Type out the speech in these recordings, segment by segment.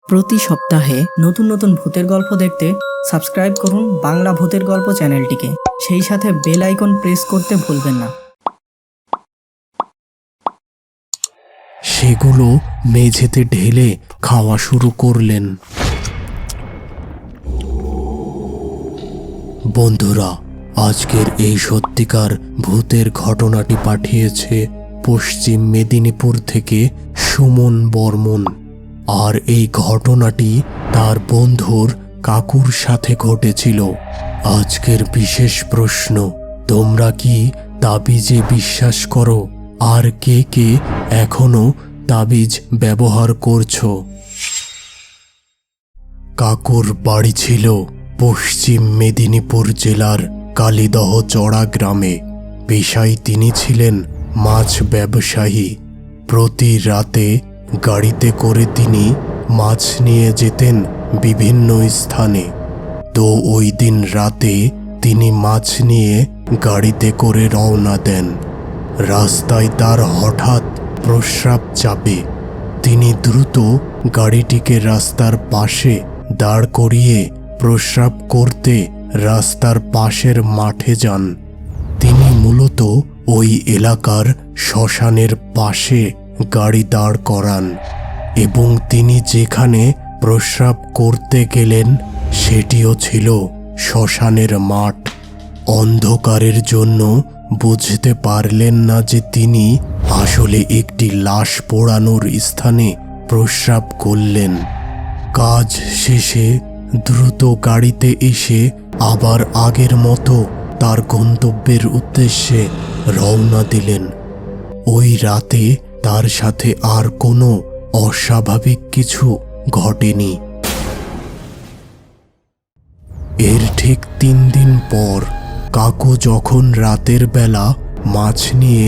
প্রতি সপ্তাহে নতুন নতুন ভূতের গল্প দেখতে সাবস্ক্রাইব করুন বাংলা ভূতের গল্প চ্যানেলটিকে। সেই সাথে বেল আইকন প্রেস করতে ভুলবেন না। সেগুলো মেঝেতে ঢেলে খাওয়া শুরু করলেন। বন্ধুরা, আজকের এই সত্যিকার ভূতের ঘটনাটি পাঠিয়েছে পশ্চিম মেদিনীপুর থেকে সুমন বর্মন। আর এই ঘটনাটি তার বন্ধুর কাকুর সাথে ঘটেছিল। আজকের বিশেষ প্রশ্ন, তোমরা কি তাবিজে বিশ্বাস করো? আর কে কে এখনো তাবিজ ব্যবহার করছো? কাকুর বাড়ি ছিল পশ্চিম মেদিনীপুর জেলার কালিদহ চড়া গ্রামে। পেশায় তিনি ছিলেন মাছ ব্যবসায়ী। প্রতি রাতে গাড়িতে করে তিনি মাছ নিয়ে যেতেন বিভিন্ন স্থানে। তো ওই দিন রাতে তিনি মাছ নিয়ে গাড়িতে করে রওনা দেন। রাস্তায় তার হঠাৎ প্রস্রাব চাপে। তিনি দ্রুত গাড়িটিকে রাস্তার পাশে দাঁড় করিয়ে প্রস্রাব করতে রাস্তার পাশের মাঠে যান। তিনি মূলত ওই এলাকার শ্মশানের পাশে গাড়ি দাঁড় করান এবং তিনি যেখানে প্রস্রাব করতে গেলেন সেটিও ছিল শ্মশানের মাঠ। অন্ধকারের জন্য বুঝতে পারলেন না যে তিনি আসলে একটি লাশ পোড়ানোর স্থানে প্রস্রাব করলেন। কাজ শেষে দ্রুত গাড়িতে এসে আবার আগের মতো তার গন্তব্যের উদ্দেশ্যে রওনা দিলেন। ওই রাতে তার সাথে আর কোনো অস্বাভাবিক কিছু ঘটেনি। এর ঠিক 3 দিন পর কাকু যখন রাতের বেলা মাছ নিয়ে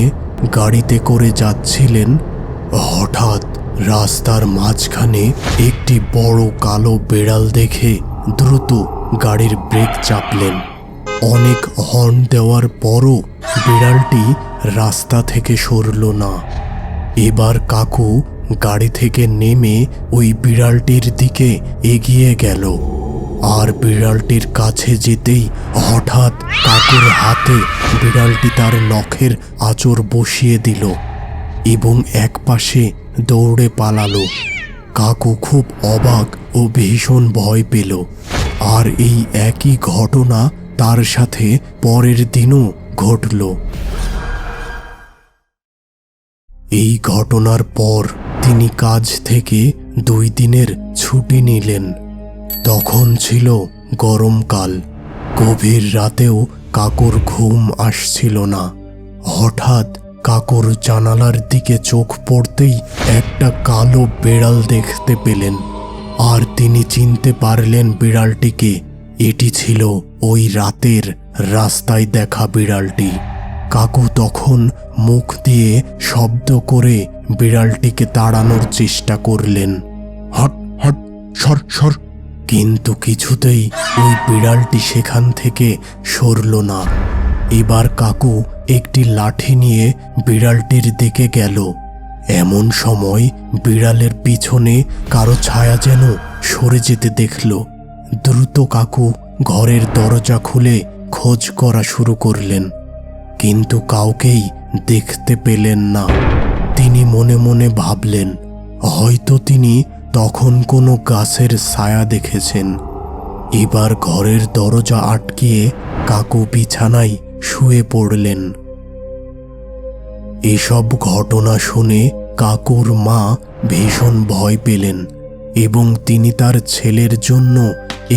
গাড়িতে করে যাচ্ছিলেন, হঠাৎ রাস্তার মাঝখানে একটি বড় কালো বিড়াল দেখে দ্রুত গাড়ির ব্রেক চাপলেন। অনেক হর্ন দেওয়ার পরও বিড়ালটি রাস্তা থেকে সরল না। এবার কাকু গাড়ি থেকে নেমে ওই বিড়ালটির দিকে এগিয়ে গেল। আর বিড়ালটির কাছে যেতেই হঠাৎ কাকুর হাতে বিড়ালটি তার নখের আঁচড় বসিয়ে দিল এবং একপাশে দৌড়ে পালালো। কাকু খুব অবাক ও ভীষণ ভয় পেল। আর এই একই ঘটনা তার সাথে পরের দিনও ঘটল। এই ঘটনার পর তিনি কাজ থেকে 2 দিনের ছুটি নিলেন। তখন ছিল গরমকাল। গভীর রাতেও কাকুর ঘুম আসছিল না। হঠাৎ কাকুর জানালার দিকে চোখ পড়তেই একটা কালো বিড়াল দেখতে পেলেন। আর তিনি চিনতে পারলেন বিড়ালটিকে। এটি ছিল ওই রাতের রাস্তায় দেখা বিড়ালটি। কাকু তখন মুখ দিয়ে শব্দ করে বিড়ালটিকে তাড়ানোর চেষ্টা করলেন। হট হট, সর সর। কিন্তু কিছুতেই ওই বিড়ালটি সেখান থেকে সরল না। এবার কাকু একটি লাঠি নিয়ে বিড়ালটির দিকে গেল। এমন সময় বিড়ালের পিছনে কারো ছায়া যেন সরে যেতে দেখল। দ্রুত কাকু ঘরের দরজা খুলে খোঁজ করা শুরু করলেন, কিন্তু কাউকেই দেখতে পেলেন না। তিনি মনে মনে ভাবলেন, হয়তো তিনি তখন কোনো গাছের ছায়া দেখেছেন। এবার ঘরের দরজা আটকিয়ে কাকু বিছানায় শুয়ে পড়লেন। এসব ঘটনা শুনে কাকুর মা ভীষণ ভয় পেলেন এবং তিনি তার ছেলের জন্য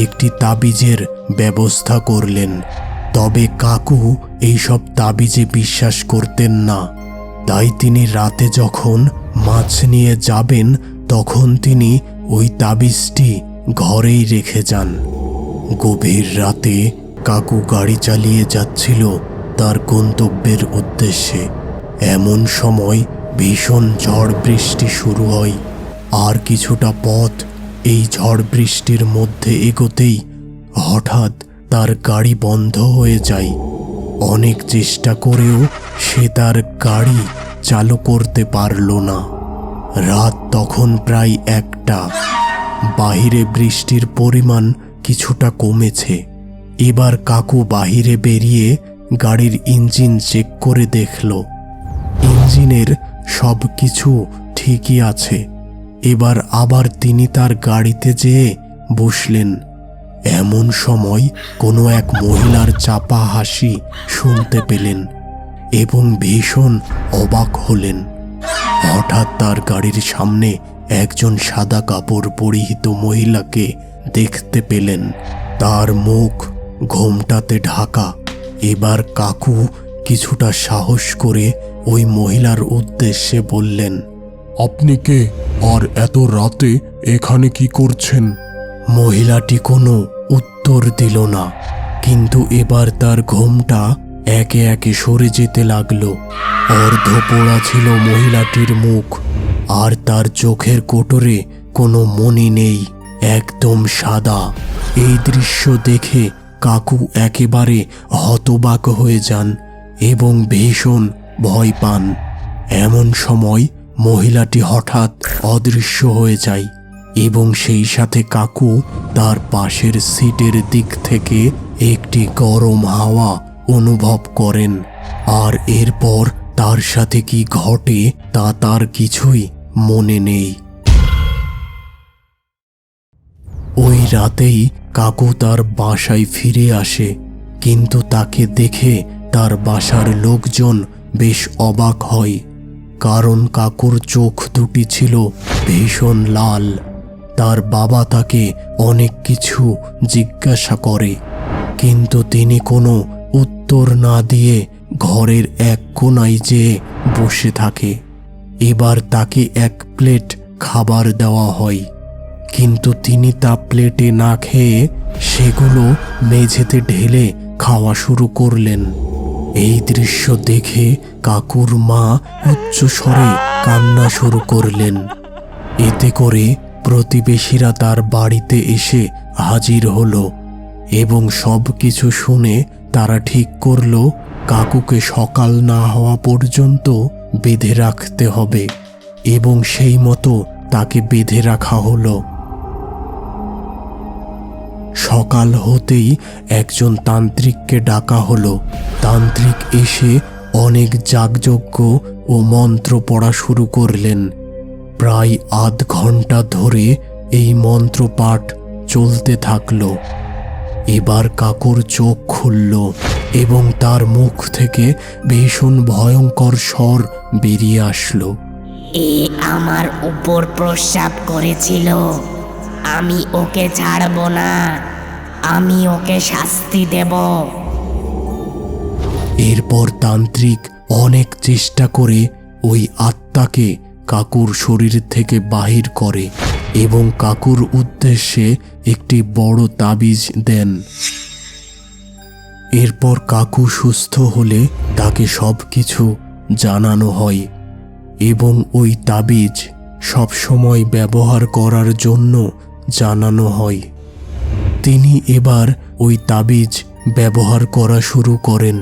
একটি তাবিজের ব্যবস্থা করলেন। তবে কাকু এইসব তাবিজে বিশ্বাস করতেন না। তাই তিনি রাতে যখন মাছ নিয়ে যাবেন তখন তিনি ওই তাবিজটি ঘরেই রেখে যান। গভীর রাতে কাকু গাড়ি চালিয়ে যাচ্ছিল তার গন্তব্যের উদ্দেশ্যে। এমন সময় ভীষণ ঝড় বৃষ্টি শুরু হয়। আর কিছুটা পথ এই ঝড় বৃষ্টির মধ্যে এগোতেই হঠাৎ তার গাড়ি বন্ধ হয়ে যায়। অনেক চেষ্টা করেও সে তার গাড়ি চালু করতে পারল না। রাত তখন প্রায় 1টা। বাহিরে বৃষ্টির পরিমাণ কিছুটা কমেছে। এবার কাকু বাহিরে বেরিয়ে গাড়ির ইঞ্জিন চেক করে দেখল ইঞ্জিনের সব কিছু ঠিকই আছে। এবার আবার তিনি তার গাড়িতে যেয়ে বসলেন। এমন সময় কোনো এক মহিলার চাপা হাসি শুনতে পেলেন এবং ভীষণ অবাক হলেন। হঠাৎ তার গাড়ির সামনে একজন সাদা কাপড় পরিহিত মহিলাকে দেখতে পেলেন। তার মুখ ঘোমটাতে ঢাকা। এবার কাকু কিছুটা সাহস করে ওই মহিলার উদ্দেশ্যে বললেন, আপনি কে, আর এত রাতে এখানে কি করছেন? মহিলাটি কোনো উত্তর দিল না, কিন্তু এবার তার ঘোমটা একে একে সরে যেতে লাগলো। অর্ধ পোড়া ছিল মহিলাটির মুখ, আর তার চোখের কোটরে কোনো মনি নেই, একদম সাদা। এই দৃশ্য দেখে কাকু একেবারে হতবাক হয়ে যান এবং ভীষণ ভয় পান। এমন সময় মহিলাটি হঠাৎ অদৃশ্য হয়ে যায় এবং সেই সাথে কাকু তার পাশের সিটের দিক থেকে একটি গরম হাওয়া অনুভব করেন। আর এরপর তার সাথে কি ঘটে তা তার কিছুই মনে নেই। ওই রাতেই কাকু তার বাসায় ফিরে আসে, কিন্তু তাকে দেখে তার বাসার লোকজন বেশ অবাক হয়, কারণ কাকুর চোখ দুটি ছিল ভীষণ লাল। তার বাবা তাকে অনেক কিছু জিজ্ঞাসা করে, কিন্তু তিনি কোনো উত্তর না দিয়ে ঘরের এক কোণায় যেয়ে বসে থাকে। এবার তাকে এক প্লেট খাবার দেওয়া হয়, কিন্তু তিনি তা প্লেটে না খেয়ে সেগুলো মেঝেতে ঢেলে খাওয়া শুরু করলেন। এই দৃশ্য দেখে কাকুর মা উচ্চস্বরে কান্না শুরু করলেন। এতে করে প্রতিবেশীরা তার বাড়িতে এসে হাজির হলো এবং সব কিছু শুনে তারা ঠিক করলো কাকুকে সকাল না হওয়া পর্যন্ত বেঁধে রাখতে হবে, এবং সেই মতো তাকে বেঁধে রাখা হলো। সকাল হতেই একজন তান্ত্রিককে ডাকা হলো। তান্ত্রিক এসে অনেক যাগযজ্ঞ ও মন্ত্র পড়া শুরু করলেন। প্রায় আধ ঘন্টা ধরে এই মন্ত্রপাঠ চলতে থাকলো। এবার কাকুর চোখ খুলল এবং তার মুখ থেকে ভীষণ ভয়ঙ্কর স্বর বেরিয়ে আসলো। এ আমার উপর প্রস্রাব করেছিল, আমি ওকে ছাড়ব না, আমি ওকে শাস্তি দেব। এরপর তান্ত্রিক অনেক চেষ্টা করে ওই আত্মাকে কাকুর শরীর থেকে বাহির করে এবং কাকুর উদ্দেশ্যে একটি বড় তাবিজ দেন। এরপর কাকু সুস্থ হলে তাকে সব কিছু জানানো হয় এবং ওই তাবিজ সবসময় ব্যবহার করার জন্য জানানো হয়। তিনি এবার ওই তাবিজ ব্যবহার করা শুরু করেন,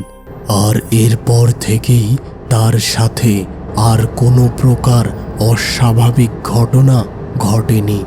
আর এরপর থেকেই তার সাথে আর কোনো প্রকার অস্বাভাবিক ঘটনা ঘটেনি।